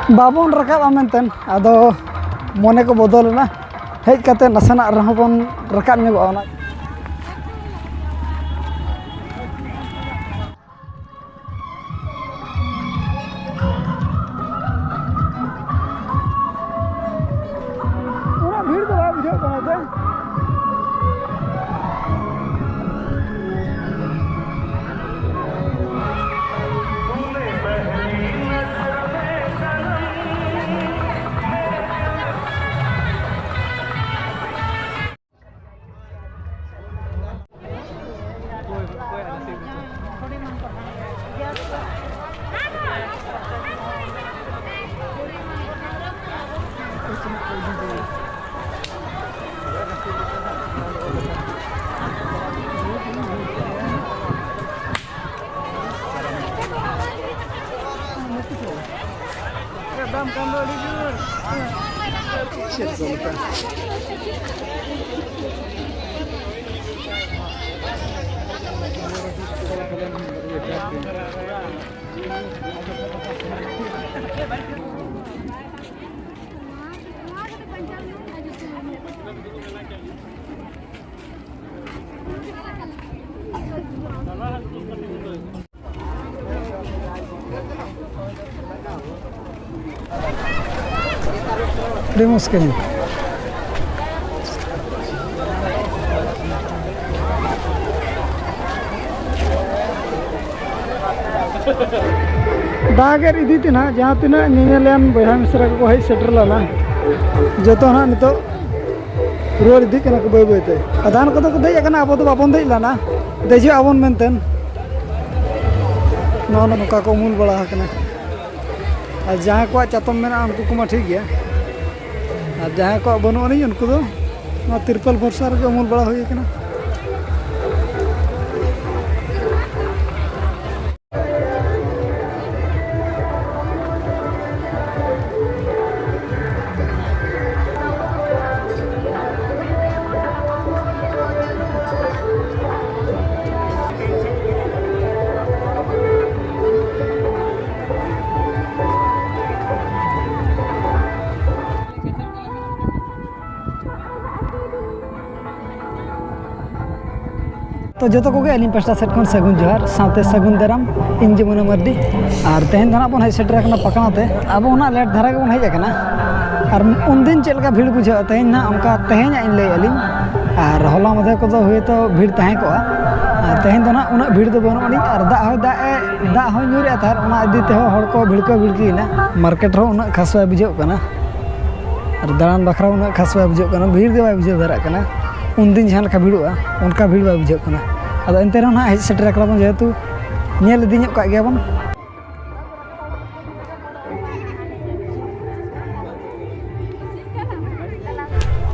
बाबन रकाबा मेनतेन आदो मने को बदलना हेज काते नसना रह बन रकाब ᱧᱚᱜᱚᱜᱼᱟ ᱚᱱᱟ पूरा भीड़ तो आ बुझाव कना ते Dam kando libur. Shit, golpe. Pretty muskil. दागर इदी तना जहाँ तना निनेलियन बया मिश्रा को हई सेटर लाना जतो ना नितो रुआर इदी कना को बय बयते अदान को तो देय कना अब तो बाबन देय लाना देजो आबन मेनतेन नो नोका को मूल बड़ा कना आ जहाँ को चातम मेना उनको को ठीक गया और जहाँ को बनू नहीं उनको तो तिरपल भरसा रे मूल बड़ा हुई कना तो जो को अली पास्टा सेट खन सगुन जोहार साथे सगुन दराम इन जमुना मर्दी और तेहन धना बन सेटर पकड़ाते अब उना लेट धारा के बन हज आकना और उन दिन चेल का भीड़ बुझा तेहन ना उनका तेहन इन लय अली और होला मधे को तो हुए तो भीड़ तहे को तेहन तो ना उना भीड़ तो बन अली और दा हो नुरे तार उना इदी ते हड़ को भिड़कीना मार्केट रो उना खासवा बुझा कना और दालान बखरा उना खासवा बुझा कना भीड़ दे बाय बुझा धरा कना उन दिन जहाँ लेका भीड़ोगा उनका भीड़ बाय बुझा कना अदो एनते रहो ना हेज सेटर आकड़ा बन जेहेतु नेल इदी ᱧᱚᱜ ᱠᱟᱜ ᱜᱮᱭᱟ ᱵᱚᱱ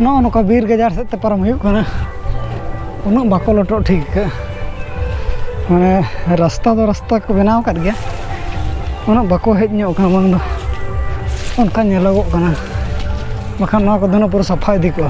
नो नोका बीर गजार से पारम हुई कना उन्ना बाको लटो ठीक माने रास्ता दो रास्ता को बनाव कर गया उन्ना बाको हेज ᱧᱚᱜ कना बांग दो उनका नेलगो कना बखान नोआ को दोनो पूरा सफा इदी को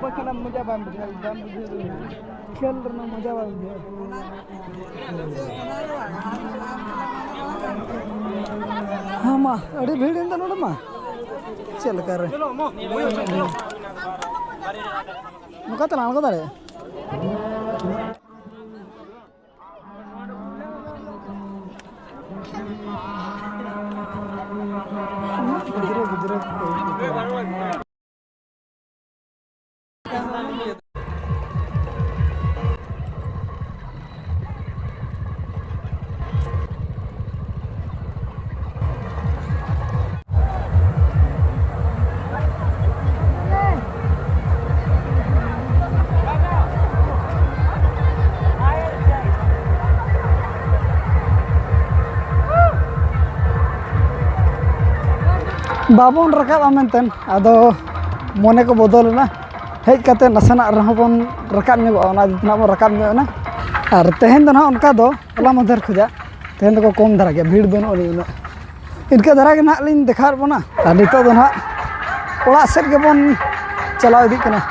मजा बाम खेल रहा मजा बाम हाँ मा अड़ी भीड़ इन नोड़ मा चल कर मुका तला को दारे बाबन रकाब मेनतेन आदो मने को बदलना हेज कते नसना रहो बन रकाब ᱧᱚᱜᱚᱜᱼᱟ ᱚᱱᱟ ᱫᱤᱱᱟ ᱵᱚᱱ ᱨᱟᱠᱟᱵ ᱧᱚᱜᱼᱟ ᱟᱨ ᱛᱮᱦᱮᱧ ᱫᱚ ᱱᱟᱦᱟᱜ ᱚᱱᱠᱟ ᱫᱚ ᱦᱚᱞᱟ ᱢᱟᱫᱷᱮᱨ ᱠᱷᱚᱡᱟ ᱛᱮᱦᱮᱧ ᱫᱚ ᱠᱚᱢ ᱫᱷᱟᱨᱟ ᱜᱮᱭᱟ ᱵᱷᱤᱲ ᱵᱟᱹᱱᱩᱜ ᱟᱹᱱᱤᱡ ᱩᱱᱟᱹᱜ ᱤᱱᱠᱟᱹ ᱫᱷᱟᱨᱟ ᱜᱮ ᱱᱟᱦᱟᱜ ᱞᱤᱧ ᱫᱮᱠᱷᱟᱣᱮᱫ ᱵᱚᱱᱟ ᱟᱨ ᱱᱤᱛᱚᱜ ᱫᱚ ᱱᱟᱦᱟᱜ ᱚᱲᱟᱜ ᱥᱮᱫ ᱜᱮᱵᱚᱱ ᱪᱟᱞᱟᱣ ᱤᱫᱤᱜ ᱠᱟᱱᱟ